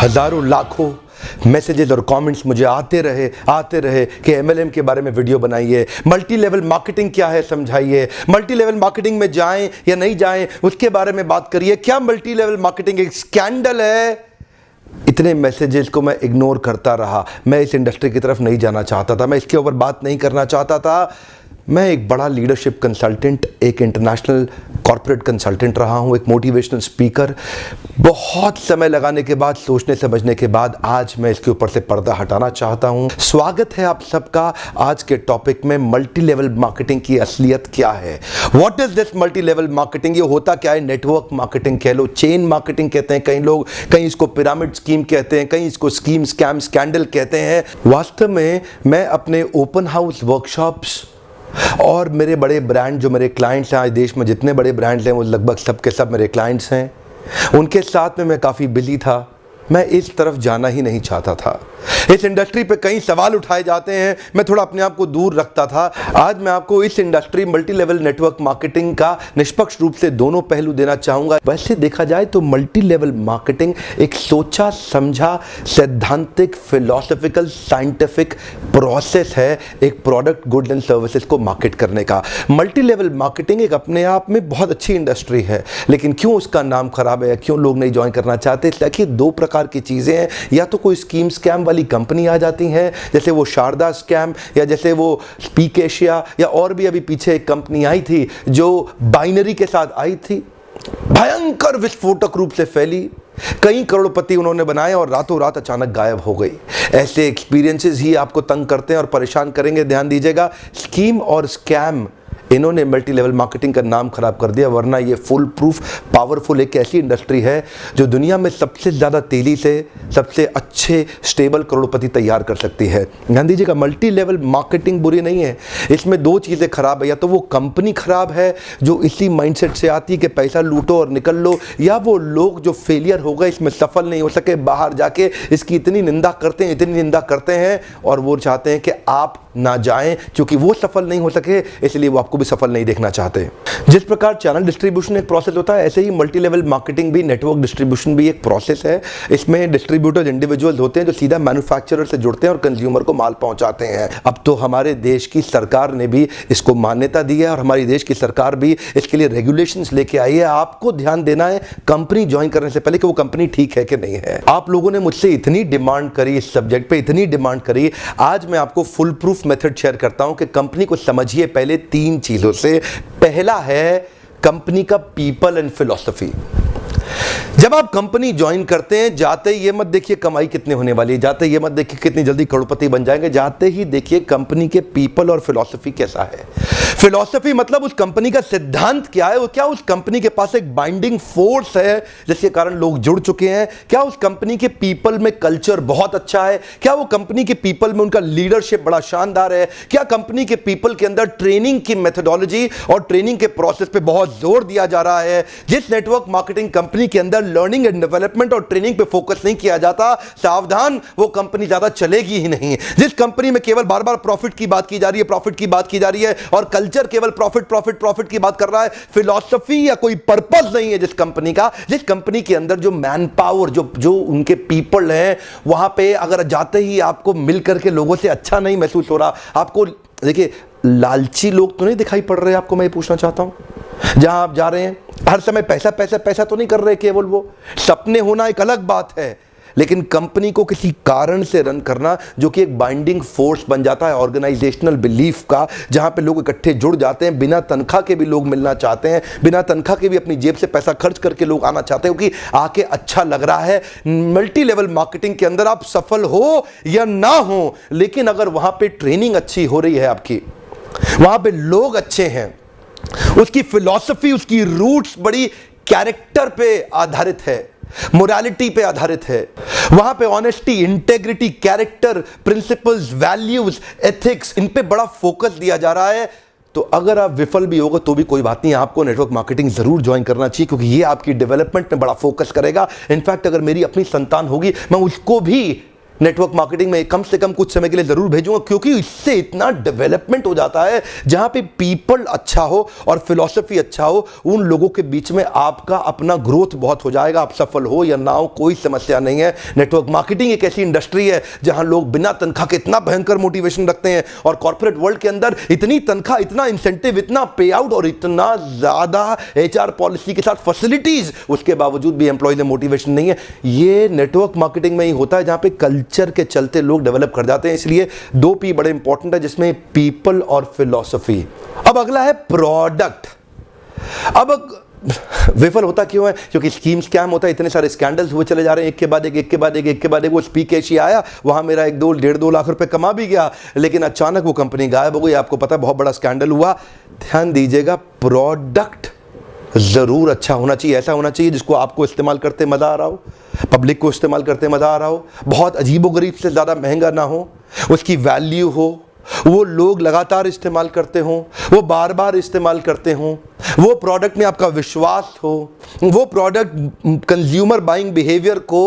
हजारों लाखों मैसेजेस और कमेंट्स मुझे आते रहे कि एमएलएम के बारे में वीडियो बनाइए, मल्टी लेवल मार्केटिंग क्या है समझाइए, मल्टी लेवल मार्केटिंग में जाएं या नहीं जाएं उसके बारे में बात करिए, क्या मल्टी लेवल मार्केटिंग एक स्कैंडल है। इतने मैसेजेस को मैं इग्नोर करता रहा। मैं इस इंडस्ट्री की तरफ नहीं जाना चाहता था, मैं इसके ऊपर बात नहीं करना चाहता था। मैं एक बड़ा लीडरशिप कंसल्टेंट, एक इंटरनेशनल कॉर्पोरेट कंसल्टेंट रहा हूं, एक मोटिवेशनल स्पीकर। बहुत समय लगाने के बाद, सोचने समझने के बाद आज मैं इसके ऊपर से पर्दा हटाना चाहता हूं। स्वागत है आप सबका आज के टॉपिक में, मल्टी लेवल मार्केटिंग की असलियत क्या है। What is this multi level marketing? ये होता क्या है? नेटवर्क मार्केटिंग कह लो, चेन मार्केटिंग कहते हैं कई लोग, कहीं इसको पिरामिड स्कीम कहते हैं, कहीं इसको स्कीम स्कैम स्कैंडल कहते हैं। वास्तव में मैं अपने ओपन हाउस वर्कशॉप्स और मेरे बड़े ब्रांड जो मेरे क्लाइंट्स हैं, आज देश में जितने बड़े ब्रांड्स हैं वो लगभग सब के सब मेरे क्लाइंट्स हैं, उनके साथ में मैं काफ़ी बिजी था। मैं इस तरफ जाना ही नहीं चाहता था। इस इंडस्ट्री पे कई सवाल उठाए जाते हैं, मैं थोड़ा अपने आप को दूर रखता था। आज मैं आपको इस industry multi level network marketing का निष्पक्ष रूप से दोनों पहलू देना चाहूँगा। वैसे देखा जाए तो मल्टी लेवल मार्केटिंग एक सोचा समझा सैद्धांतिक फिलोसॉफिकल साइंटिफिक प्रोसेस है एक प्रोडक्ट गुड्स एंड सर्विसेज को मार्केट करने का। मल्टी लेवल मार्केटिंग एक अपने आप में बहुत अच्छी इंडस्ट्री है, लेकिन क्यों उसका नाम खराब है, क्यों लोग नहीं ज्वाइन करना चाहते? देखिए, दो प्रकार की चीजें हैं। या तो कोई स्कीम स्कैम वाली कंपनी आ जाती है, जैसे वो शारदा स्कैम या जैसे वो स्पीक एशिया, या और भी अभी पीछे एक कंपनी आई थी जो बाइनरी के साथ आई थी, भयंकर विस्फोटक रूप से फैली, कई करोड़पति उन्होंने बनाए और रातों रात अचानक गायब हो गई। ऐसे एक्सपीरियंसेस ही आपको तंग करते हैं और परेशान करेंगे। ध्यान दीजिएगा, स्कीम और स्कैम इन्होंने मल्टी लेवल मार्केटिंग का नाम खराब कर दिया, वरना ये फुल प्रूफ पावरफुल एक ऐसी इंडस्ट्री है जो दुनिया में सबसे ज़्यादा तेजी से सबसे अच्छे स्टेबल करोड़पति तैयार कर सकती है। ध्यान दीजिएगा, मल्टी लेवल मार्केटिंग बुरी नहीं है, इसमें दो चीज़ें खराब है। या तो वो कंपनी खराब है जो इसी माइंडसेट से आती है कि पैसा लूटो और निकल लो, या वो लोग जो फेलियर हो गए, इसमें सफल नहीं हो सके, बाहर जाके इसकी इतनी निंदा करते हैं और वो चाहते हैं कि आप ना जाएं, क्योंकि वो सफल नहीं हो सके इसलिए वो आपको भी सफल नहीं देखना चाहते। जिस प्रकार चैनल डिस्ट्रीब्यूशन एक प्रोसेस होता है, ऐसे ही मल्टी लेवल मार्केटिंग भी, नेटवर्क डिस्ट्रीब्यूशन भी एक प्रोसेस है। इसमें डिस्ट्रीब्यूटर्स इंडिविजुअल्स होते हैं जो सीधा मैन्युफैक्चरर से जुड़ते हैं और कंज्यूमर को माल पहुंचाते हैं। अब तो हमारे देश की सरकार ने भी इसको मान्यता दी है और हमारी देश की सरकार भी इसके लिए रेगुलेशंस लेके आई है। आपको ध्यान देना है कंपनी ज्वाइन करने से पहले कि वो कंपनी ठीक है कि नहीं है। आप लोगों ने मुझसे इतनी डिमांड करी इस सब्जेक्ट पे, इतनी डिमांड करी, आज मैं आपको फुल प्रूफ मेथड शेयर करता हूं कि कंपनी को समझिए पहले तीन चीजों से। पहला है कंपनी का पीपल एंड फिलॉसफी। जब आप कंपनी ज्वाइन करते हैं, जाते ही ये मत देखिए कमाई कितने होने वाली है, जाते ही ये मत देखिए कितनी जल्दी करोड़पति बन जाएंगे, जाते ही देखिए कंपनी के पीपल और फिलॉसफी कैसा है। फिलॉसफी मतलब उस कंपनी का सिद्धांत क्या है, वो क्या उस कंपनी के पास एक बाइंडिंग फोर्स है जिसके कारण लोग जुड़ चुके हैं, क्या उस कंपनी के पीपल में कल्चर बहुत अच्छा है, क्या वो कंपनी के पीपल में उनका लीडरशिप बड़ा शानदार है, क्या कंपनी के पीपल के अंदर ट्रेनिंग की मेथोडोलॉजी और ट्रेनिंग के प्रोसेस पे बहुत जोर दिया जा रहा है। जिस नेटवर्क मार्केटिंग कंपनी के अंदर लर्निंग एंड डेवलपमेंट और ट्रेनिंग पे फोकस नहीं किया जाता, सावधान, वो कंपनी ज्यादा चलेगी ही नहीं। जिस कंपनी में केवल बार बार प्रॉफिट की बात की जा रही है, प्रॉफिट की बात की जा रही है और कल्चर केवल प्रॉफिट प्रॉफिट प्रॉफिट की बात कर रहा है, फिलॉसफी या कोई पर्पस नहीं है जिस कंपनी का, जिस कंपनी के अंदर जो मैन पावर, जो उनके पीपल हैं, वहां पे अगर जाते ही आपको मिल करके लोगों से अच्छा नहीं महसूस हो रहा, आपको देखिए लालची लोग तो नहीं दिखाई पड़ रहे आपको, मैं पूछना चाहता हूं जहां आप जा रहे हैं हर समय पैसा पैसा पैसा तो नहीं कर रहे केवल, वो सपने होना एक अलग बात है, लेकिन कंपनी को किसी कारण से रन करना जो कि एक बाइंडिंग फोर्स बन जाता है ऑर्गेनाइजेशनल बिलीफ का, जहां पे लोग इकट्ठे जुड़ जाते हैं, बिना तनख्वाह के भी लोग मिलना चाहते हैं, बिना तनख्वाह के भी अपनी जेब से पैसा खर्च करके लोग आना चाहते हैं क्योंकि आके अच्छा लग रहा है। मल्टी लेवल मार्केटिंग के अंदर आप सफल हो या ना हो, लेकिन अगर वहां पे ट्रेनिंग अच्छी हो रही है आपकी, वहां पे लोग अच्छे हैं, उसकी फिलॉसफी, उसकी रूट्स बड़ी कैरेक्टर पे आधारित है, मोरालिटी पे आधारित है, वहां पे honesty, integrity, character, principles, values, ethics, इन पे बड़ा फोकस दिया जा रहा है, तो अगर आप विफल भी होगा तो भी कोई बात नहीं, आपको नेटवर्क मार्केटिंग जरूर ज्वाइन करना चाहिए क्योंकि ये आपकी डेवलपमेंट में बड़ा फोकस करेगा। इनफैक्ट अगर मेरी अपनी संतान होगी, मैं उसको भी नेटवर्क मार्केटिंग में कम से कम कुछ समय के लिए जरूर भेजूंगा, क्योंकि इससे इतना डेवलपमेंट हो जाता है। जहां पे पीपल अच्छा हो और फिलॉसफी अच्छा हो, उन लोगों के बीच में आपका अपना ग्रोथ बहुत हो जाएगा। आप सफल हो या ना हो, कोई समस्या नहीं है। नेटवर्क मार्केटिंग एक ऐसी इंडस्ट्री है जहां लोग बिना तनख्वाह के इतना भयंकर मोटिवेशन रखते हैं, और कॉर्पोरेट वर्ल्ड के अंदर इतनी तनख्वाह, इतना इंसेंटिव, इतना पे आउट और इतना ज्यादा एचआर पॉलिसी के साथ फैसिलिटीज, उसके बावजूद भी एम्प्लॉय में मोटिवेशन नहीं है। ये नेटवर्क मार्केटिंग में ही होता है, जहां पे कल्चर के चलते लोग डेवलप कर जाते हैं। इसलिए 2 P बड़े इंपॉर्टेंट है, जिसमें पीपल और फिलॉसफी। अब अगला है प्रोडक्ट। अब विफल होता क्यों है? क्योंकि स्कीम स्कैम होता है, इतने सारे स्कैंडल्स हुए चले जा रहे हैं, एक के बाद एक, एक के बाद एक, एक के बाद एक। वो स्पीक एशिया आया, वहां मेरा 1-2 लाख रुपए कमा भी गया, लेकिन अचानक वो कंपनी गायब हो गई। आपको पता है, बहुत बड़ा स्कैंडल हुआ। ध्यान दीजिएगा, प्रोडक्ट जरूर अच्छा होना चाहिए। ऐसा होना चाहिए जिसको आपको इस्तेमाल करते मजा आ रहा हो, पब्लिक को इस्तेमाल करते मजा आ रहा हो, बहुत अजीबोगरीब से ज्यादा महंगा ना हो, उसकी वैल्यू हो, वो लोग लगातार इस्तेमाल करते हों, वो बार बार इस्तेमाल करते हों, वो प्रोडक्ट में आपका विश्वास हो, वो प्रोडक्ट कंज्यूमर बाइंग बिहेवियर को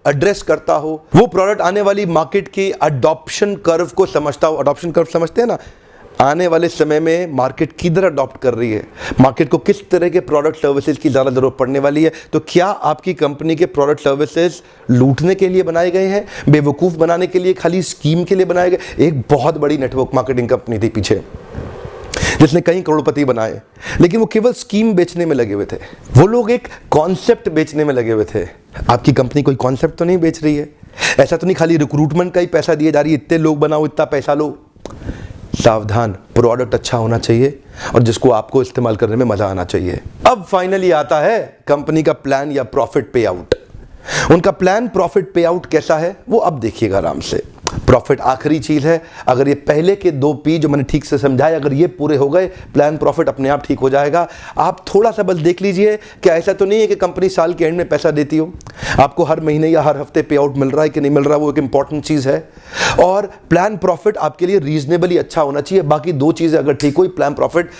एड्रेस करता हो, वो प्रोडक्ट आने वाली मार्केट की अडॉप्शन कर्व को समझता हो। अडॉप्शन कर्व समझते हैं ना? आने वाले समय में मार्केट किधर अडॉप्ट कर रही है, मार्केट को किस तरह के प्रोडक्ट सर्विसेज की ज़्यादा ज़रूरत पड़ने वाली है। तो क्या आपकी कंपनी के प्रोडक्ट सर्विसेज लूटने के लिए बनाए गए हैं, बेवकूफ़ बनाने के लिए, खाली स्कीम के लिए बनाए गए? एक बहुत बड़ी नेटवर्क मार्केटिंग कंपनी थी पीछे, जिसने कई करोड़पति बनाए, लेकिन वो केवल स्कीम बेचने में लगे हुए थे। वो लोग एक कॉन्सेप्ट बेचने में लगे हुए थे। आपकी कंपनी कोई कॉन्सेप्ट तो नहीं बेच रही है, ऐसा तो नहीं खाली रिक्रूटमेंट का ही पैसा दिए जा रही है, इतने लोग बनाओ, इतना पैसा लो। सावधान, प्रोडक्ट अच्छा होना चाहिए और जिसको आपको इस्तेमाल करने में मजा आना चाहिए। अब फाइनली आता है कंपनी का प्लान या प्रॉफिट पे आउट। उनका प्लान प्रॉफिट पे आउट कैसा है वो अब देखिएगा आराम से। प्रॉफिट आखिरी चीज है। अगर ये पहले के 2 P जो मैंने ठीक से समझाए, अगर ये पूरे हो गए, प्लान प्रॉफिट अपने आप ठीक हो जाएगा। आप थोड़ा सा बस देख लीजिए कि ऐसा तो नहीं है कि कंपनी साल के एंड में पैसा देती हो, आपको हर महीने या हर हफ्ते पे आउट मिल रहा है कि नहीं मिल रहा, वो एक इंपॉर्टेंट चीज है। और प्लान प्रॉफिट आपके लिए रीजनेबली अच्छा होना चाहिए। बाकी 2 चीजें अगर ठीक हुई, प्लान प्रॉफिट,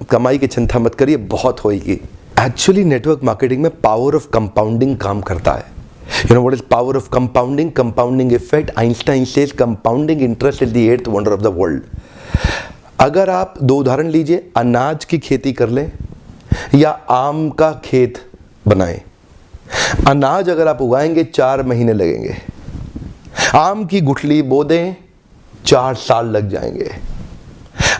कमाई की चिंता मत करिए, बहुत होगी। एक्चुअली नेटवर्क मार्केटिंग में पावर ऑफ कंपाउंडिंग काम करता है। You know what is power of compounding? Compounding effect. Einstein says compounding interest is the 8th wonder of the world. अगर आप 2 उदाहरण लीजिए, अनाज की खेती कर लें या आम का खेत बनाएं। अनाज अगर आप उगाएंगे 4 महीने लगेंगे, आम की गुठली बो दें 4 साल लग जाएंगे।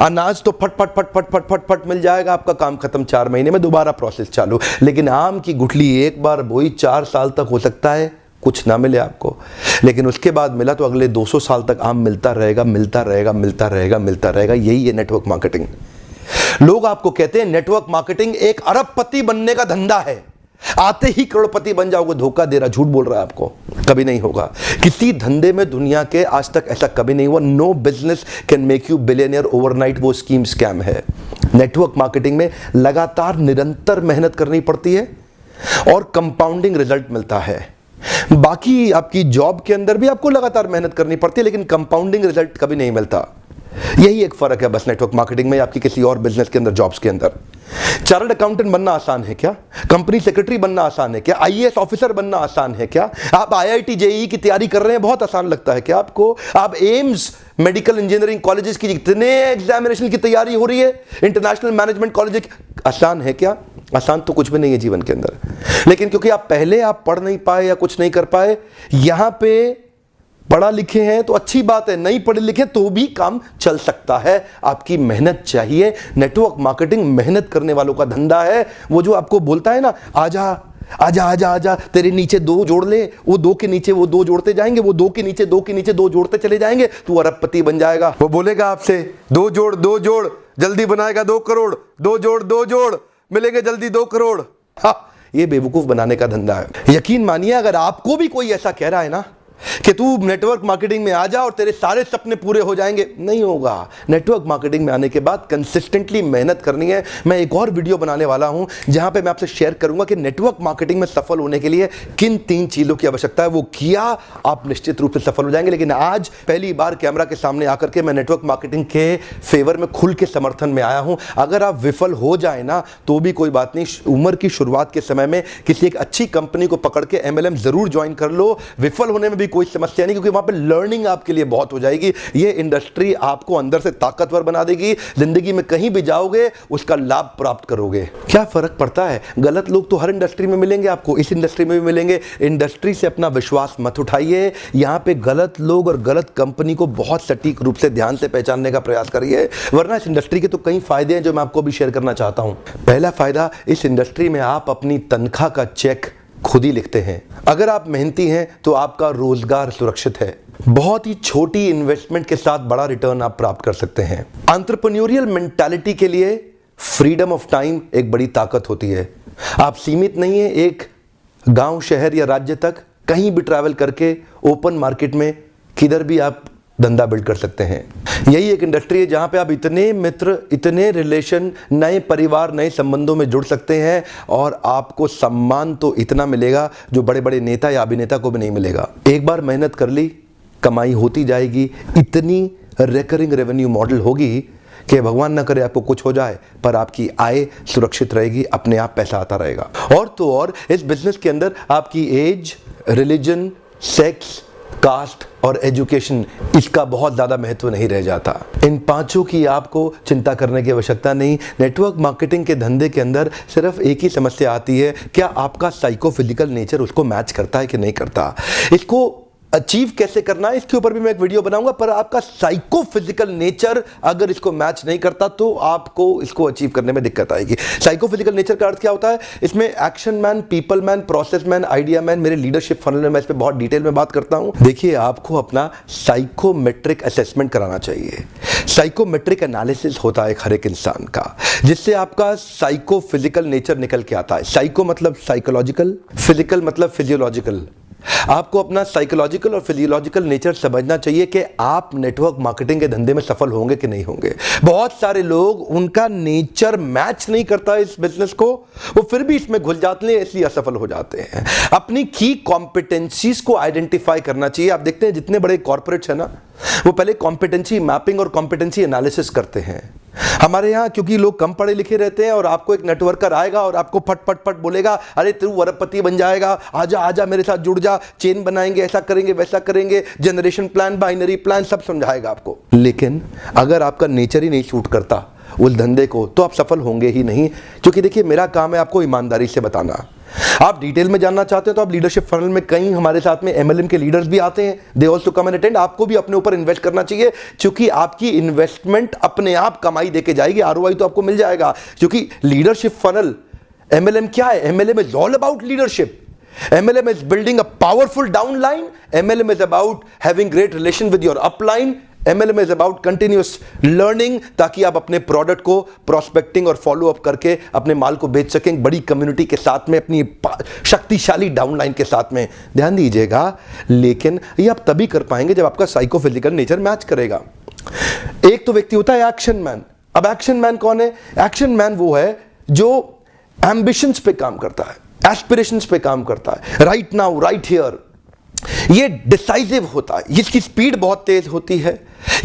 अनाज तो फट फट फट फट फट फट फट मिल जाएगा, आपका काम खत्म, 4 महीने में दोबारा प्रोसेस चालू। लेकिन आम की गुठली एक बार बोई, 4 साल तक हो सकता है कुछ ना मिले आपको, लेकिन उसके बाद मिला तो अगले 200 साल तक आम मिलता रहेगा, मिलता रहेगा, मिलता रहेगा, मिलता रहेगा। यही है नेटवर्क मार्केटिंग। लोग आपको कहते हैं नेटवर्क मार्केटिंग एक अरबपति बनने का धंधा है, आते ही करोड़पति बन जाओगे। धोखा दे रहा, झूठ बोल रहा है आपको, कभी नहीं होगा। किसी धंधे में दुनिया के आज तक ऐसा कभी नहीं हुआ। No business can make you billionaire overnight, वो स्कीम स्कैम है। नेटवर्क मार्केटिंग में लगातार निरंतर मेहनत करनी पड़ती है और कंपाउंडिंग रिजल्ट मिलता है। बाकी आपकी जॉब के अंदर भी आपको लगातार मेहनत करनी पड़ती है, लेकिन कंपाउंडिंग रिजल्ट कभी नहीं मिलता। यही एक फर्क है बस नेटवर्क मार्केटिंग में आपकी किसी और बिजनेस के अंदर, जॉब्स के अंदर। चार्टर्ड अकाउंटेंट बनना आसान है क्या? कंपनी सेक्रेटरी बनना आसान है क्या? आईएएस ऑफिसर बनना आसान है क्या? आप आईआईटी जेईई की तैयारी कर रहे हैं, बहुत आसान लगता है क्या आपको? आप एम्स मेडिकल इंजीनियरिंग कॉलेजेस की जितने एग्जामिनेशन की तैयारी हो रही है, इंटरनेशनल मैनेजमेंट कॉलेज, आसान है क्या? आसान तो कुछ भी नहीं है जीवन के अंदर। लेकिन क्योंकि आप पहले पढ़ नहीं पाए या कुछ नहीं कर पाए, यहां पे पढ़ा लिखे हैं तो अच्छी बात है, नहीं पढ़े लिखे तो भी काम चल सकता है। आपकी मेहनत चाहिए। नेटवर्क मार्केटिंग मेहनत करने वालों का धंधा है। वो जो आपको बोलता है ना, आजा आजा आजा आजा, तेरे नीचे 2 जोड़ ले, वो 2 के नीचे वो 2 जोड़ते जाएंगे, वो 2 के नीचे 2 के नीचे 2 जोड़ते चले जाएंगे, तू अरबपति बन जाएगा। वो बोलेगा आपसे 2 जोड़ 2 जोड़, जल्दी बनाएगा 2 करोड़, 2 जोड़ 2 जोड़, मिलेंगे जल्दी 2 करोड़। हाँ, ये बेवकूफ बनाने का धंधा है। यकीन मानिए, अगर आपको भी कोई ऐसा कह रहा है ना कि तू नेटवर्क मार्केटिंग में आ जा और तेरे सारे सपने पूरे हो जाएंगे, नहीं होगा। नेटवर्क मार्केटिंग में आने के बाद कंसिस्टेंटली मेहनत करनी है। मैं एक और वीडियो बनाने वाला हूं जहां पे मैं आपसे शेयर करूंगा कि नेटवर्क मार्केटिंग में सफल होने के लिए किन 3 चीजों की आवश्यकता है। वो किया, आप निश्चित रूप से सफल हो जाएंगे। लेकिन आज पहली बार कैमरा के सामने आकर के मैं नेटवर्क मार्केटिंग के फेवर में खुल के समर्थन में आया हूं। अगर आप विफल हो जाए ना तो भी कोई बात नहीं, उम्र की शुरुआत के समय में किसी एक अच्छी कंपनी को पकड़ के MLM जरूर ज्वाइन कर लो। विफल होने में भी कोई कोई समस्या नहीं, क्योंकि वहां पे लर्निंग आपके लिए बहुत हो जाएगी। ये इंडस्ट्री आपको अंदर से ताकतवर बना देगी, जिंदगी में कहीं भी जाओगे उसका लाभ प्राप्त करोगे। क्या फर्क पड़ता है, गलत लोग तो हर इंडस्ट्री में मिलेंगे आपको, इस इंडस्ट्री में भी मिलेंगे। इंडस्ट्री से अपना विश्वास मत उठाइए, यहां पे गलत लोग और गलत कंपनी को बहुत सटीक रूप से ध्यान से पहचानने का प्रयास करिए, वरना इस इंडस्ट्री के तो कई फायदे हैं जो मैं आपको भी शेयर करना चाहता हूं। पहला फायदा, इस इंडस्ट्री में आप अपनी तनख्वाह का चेक खुद ही लिखते हैं। अगर आप मेहनती हैं तो आपका रोजगार सुरक्षित है। बहुत ही छोटी इन्वेस्टमेंट के साथ बड़ा रिटर्न आप प्राप्त कर सकते हैं। एंटरप्रेन्योरियल मेंटालिटी के लिए फ्रीडम ऑफ टाइम एक बड़ी ताकत होती है। आप सीमित नहीं है एक गांव, शहर या राज्य तक, कहीं भी ट्रैवल करके ओपन मार्केट में किधर भी आप धंधा बिल्ड कर सकते हैं। यही एक इंडस्ट्री है जहां पे आप इतने मित्र, इतने रिलेशन, नए परिवार, नए संबंधों में जुड़ सकते हैं और आपको सम्मान तो इतना मिलेगा जो बड़े बड़े नेता या अभिनेता को भी नहीं मिलेगा। एक बार मेहनत कर ली, कमाई होती जाएगी। इतनी रिकरिंग रेवेन्यू मॉडल होगी कि भगवान ना करे आपको कुछ हो जाए, पर आपकी आय सुरक्षित रहेगी, अपने आप पैसा आता रहेगा। और तो और इस बिजनेस के अंदर आपकी एज, रिलीजन, सेक्स, कास्ट और एजुकेशन, इसका बहुत ज्यादा महत्व नहीं रह जाता। इन पांचों की आपको चिंता करने की आवश्यकता नहीं। नेटवर्क मार्केटिंग के धंधे के अंदर सिर्फ एक ही समस्या आती है, क्या आपका साइकोफिजिकल नेचर उसको मैच करता है कि नहीं करता। इसको अचीव कैसे करना है इसके ऊपर भी मैं एक वीडियो बनाऊंगा, पर आपका साइकोफिजिकल नेचर अगर इसको मैच नहीं करता तो आपको इसको अचीव करने में दिक्कत आएगी। साइकोफिजिकल नेचर का अर्थ क्या होता है, इसमें action man, people man, process man, idea man, मेरे लीडरशिप फनल में मैं इस पर बहुत डिटेल में बात करता हूं। देखिए, आपको अपना साइकोमेट्रिक असेसमेंट कराना चाहिए। साइकोमेट्रिक एनालिसिस होता है हर एक इंसान का, जिससे आपका साइकोफिजिकल नेचर निकल के आता है। साइको मतलब साइकोलॉजिकल, फिजिकल मतलब फिजियोलॉजिकल। आपको अपना साइकोलॉजिकल और फिजियोलॉजिकल नेचर समझना चाहिए कि आप नेटवर्क मार्केटिंग के धंधे में सफल होंगे कि नहीं होंगे। बहुत सारे लोग, उनका नेचर मैच नहीं करता इस बिजनेस को, वो फिर भी इसमें घुल जाते हैं, इसलिए असफल हो जाते हैं। अपनी की कॉम्पिटेंसीज को आइडेंटिफाई करना चाहिए। आप देखते हैं जितने बड़े कॉर्पोरेट्स हैं ना, वो पहले कॉम्पिटेंसी मैपिंग और कॉम्पिटेंसी एनालिसिस करते हैं। हमारे यहाँ क्योंकि लोग कम पढ़े लिखे रहते हैं और आपको एक नेटवर्कर आएगा और आपको फट फट फट बोलेगा, अरे तू अरबपति बन जाएगा, आजा आजा मेरे साथ जुड़ जा, चेन बनाएंगे, ऐसा करेंगे वैसा करेंगे, जनरेशन प्लान, बाइनरी प्लान, सब समझाएगा आपको। लेकिन अगर आपका नेचर ही नहीं सूट करता उस धंधे को, तो आप सफल होंगे ही नहीं। क्योंकि देखिए, मेरा काम है आपको ईमानदारी से बताना। आप डिटेल में जानना चाहते हो तो आप लीडरशिप फनल में कई हमारे साथ में एमएलएम के लीडर्स भी आते हैं, they also come and attend. आपको भी अपने ऊपर इन्वेस्ट करना चाहिए, क्योंकि आपकी इन्वेस्टमेंट अपने आप कमाई देके जाएगी, आरओआई तो आपको मिल जाएगा। क्योंकि लीडरशिप फनल, एमएलएम क्या है, MLM is all about leadership. MLM is building a powerful downline. MLM is about having great relation with your upline. MLM is about continuous learning, ताकि आप अपने प्रोडक्ट को प्रोस्पेक्टिंग और फॉलो अप करके अपने माल को बेच सकें बड़ी कम्युनिटी के साथ में, अपनी शक्तिशाली डाउनलाइन के साथ में। ध्यान दीजिएगा, लेकिन ये आप तभी कर पाएंगे जब आपका साइकोफिजिकल नेचर मैच करेगा। एक तो व्यक्ति होता है एक्शन मैन। अब एक्शन मैन कौन है? एक्शन मैन वो है जो एम्बिशंस पे काम करता है, एस्पिरेशंस पे काम करता है, राइट नाउ, राइट हियर। ये डिसाइसिव होता है, इसकी स्पीड बहुत तेज होती है,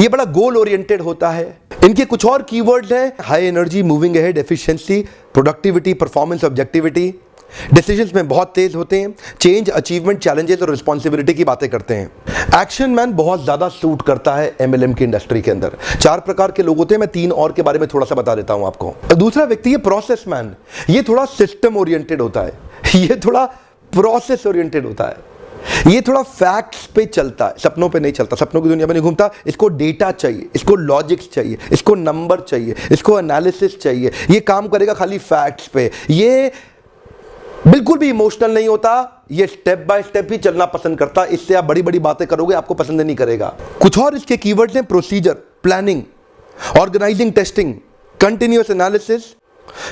ये बड़ा गोल ओरिएंटेड होता है। इनके कुछ और कीवर्ड्स हैं, high energy, moving ahead, efficiency, productivity, performance, objectivity. Decisions में बहुत तेज होते हैं, चेंज, अचीवमेंट, चैलेंजेस और रिस्पॉन्सिबिलिटी की बातें करते हैं। एक्शन मैन बहुत ज्यादा सूट करता है एमएलएम की इंडस्ट्री के अंदर। 4 प्रकार के लोग होते हैं, मैं 3 और के बारे में थोड़ा सा बता देता हूं आपको। दूसरा व्यक्ति है प्रोसेस मैन। ये थोड़ा सिस्टम ओरिएंटेड होता है, ये थोड़ा प्रोसेस ओरिएंटेड होता है, ये थोड़ा फैक्ट्स पे चलता है, सपनों पे नहीं चलता, सपनों की दुनिया में नहीं घूमता। इसको डेटा चाहिए, इसको लॉजिक्स चाहिए, इसको नंबर चाहिए, इसको एनालिसिस चाहिए। ये काम करेगा खाली फैक्ट्स पे, ये बिल्कुल भी इमोशनल नहीं होता, ये स्टेप बाय स्टेप ही चलना पसंद करता। इससे आप बड़ी बड़ी बातें करोगे, आपको पसंद नहीं करेगा। कुछ और इसके कीवर्ड्स हैं, procedure, planning, organising, testing, continuous analysis,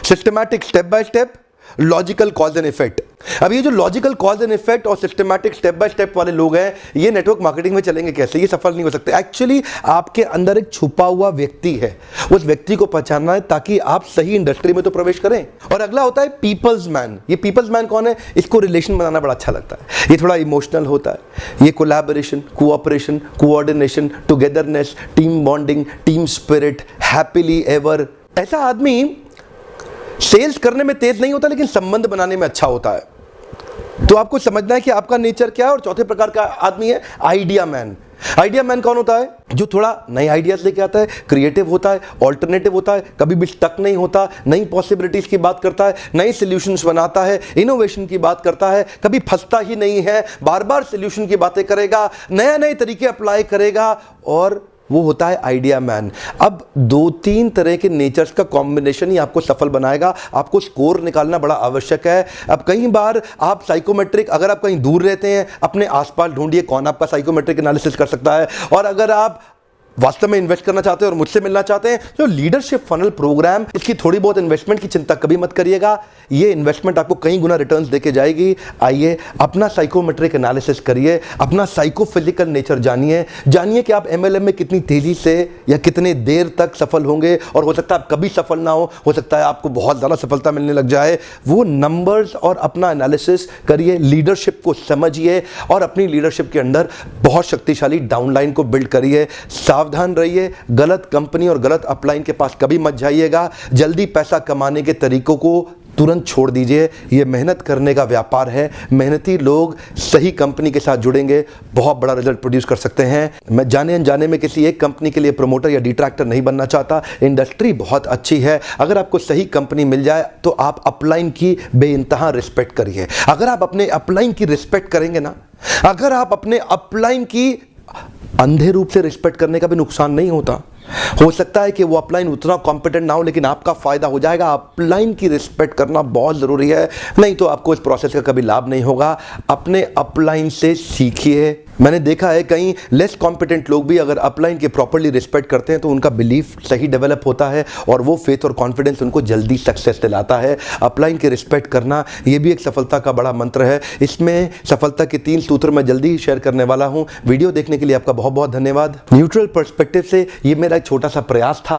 systematic step by step, logical cause and effect. अब ये जो लॉजिकल कॉज एंड इफेक्ट और सिस्टमैटिक स्टेप बाय स्टेप वाले लोग हैं, ये नेटवर्क मार्केटिंग में चलेंगे कैसे? ये सफल नहीं हो सकते। एक्चुअली आपके अंदर एक छुपा हुआ व्यक्ति है, उस व्यक्ति को पहचानना है ताकि आप सही इंडस्ट्री में तो प्रवेश करें। और अगला होता है पीपल्स मैन। ये पीपल्स मैन कौन है? इसको रिलेशन बनाना बड़ा अच्छा लगता है, ये थोड़ा इमोशनल होता है, ये collaboration, cooperation, coordination, togetherness, team bonding, team spirit, happily ever. ऐसा आदमी सेल्स करने में तेज नहीं होता, लेकिन संबंध बनाने में अच्छा होता है। तो आपको समझना है कि आपका नेचर क्या है। और चौथे प्रकार का आदमी है आइडिया मैन। आइडिया मैन कौन होता है? जो थोड़ा नए आइडियाज लेके आता है, क्रिएटिव होता है, ऑल्टरनेटिव होता है, कभी भी स्टक नहीं होता, नई पॉसिबिलिटीज की बात करता है, नए सॉल्यूशंस बनाता है, इनोवेशन की बात करता है, कभी फंसता ही नहीं है, बार बार सॉल्यूशन की बातें करेगा, नए नए तरीके अप्लाई करेगा, और वो होता है आइडिया मैन। अब 2-3 तरह के नेचर्स का कॉम्बिनेशन ही आपको सफल बनाएगा। आपको स्कोर निकालना बड़ा आवश्यक है। अब कई बार आप साइकोमेट्रिक, अगर आप कहीं दूर रहते हैं, अपने आसपास ढूंढिए कौन आपका साइकोमेट्रिक एनालिसिस कर सकता है। और अगर आप वास्तव में इन्वेस्ट करना चाहते हैं और मुझसे मिलना चाहते हैं, तो लीडरशिप फनल प्रोग्राम, इसकी थोड़ी बहुत इन्वेस्टमेंट की चिंता कभी मत करिएगा। ये इन्वेस्टमेंट आपको कई गुना रिटर्न्स देके जाएगी। आइए अपना साइकोमेट्रिक एनालिसिस करिए, अपना साइकोफिजिकल नेचर जानिए कि आप एमएलएम में कितनी तेजी से या कितने देर तक सफल होंगे। और हो सकता है आप कभी सफल ना हो सकता है आपको बहुत ज़्यादा सफलता मिलने लग जाए। वो नंबर्स और अपना एनालिसिस करिए, लीडरशिप को समझिए और अपनी लीडरशिप के अंदर बहुत शक्तिशाली डाउनलाइन को बिल्ड करिए। सावधान रहिए, गलत कंपनी और गलत अपलाइन के पास कभी मत जाइएगा। जल्दी पैसा कमाने के तरीकों को तुरंत छोड़ दीजिए। ये मेहनत करने का व्यापार है। मेहनती लोग सही कंपनी के साथ जुड़ेंगे, बहुत बड़ा रिजल्ट प्रोड्यूस कर सकते हैं। मैं जाने अनजाने में किसी एक कंपनी के लिए प्रमोटर या डिट्रैक्टर नहीं बनना चाहता। इंडस्ट्री बहुत अच्छी है। अगर आपको सही कंपनी मिल जाए तो आप अपलाइन की बेइंतहा रिस्पेक्ट करिए। अगर आप अपने अपलाइन की रिस्पेक्ट करेंगे ना, अगर आप अपने अपलाइन की अंधे रूप से रिस्पेक्ट करने का भी नुकसान नहीं होता। हो सकता है कि वो अपलाइन उतना कॉम्पिटेंट ना हो, लेकिन आपका फायदा हो जाएगा। अपलाइन की रिस्पेक्ट करना बहुत जरूरी है, नहीं तो आपको इस प्रोसेस का कभी लाभ नहीं होगा। अपने अपलाइन से सीखिए। मैंने देखा है कई लेस कॉम्पिटेंट लोग भी अगर अपलाइन के प्रॉपर्ली रिस्पेक्ट करते हैं तो उनका बिलीफ सही डेवलप होता है और वो फेथ और कॉन्फिडेंस उनको जल्दी सक्सेस दिलाता है। अपलाइन की रिस्पेक्ट करना ये भी एक सफलता का बड़ा मंत्र है। इसमें सफलता के 3 सूत्र मैं जल्दी ही शेयर करने वाला हूं। वीडियो देखने के लिए आपका बहुत बहुत धन्यवाद। न्यूट्रल पर्सपेक्टिव से ये मेरा एक छोटा सा प्रयास था।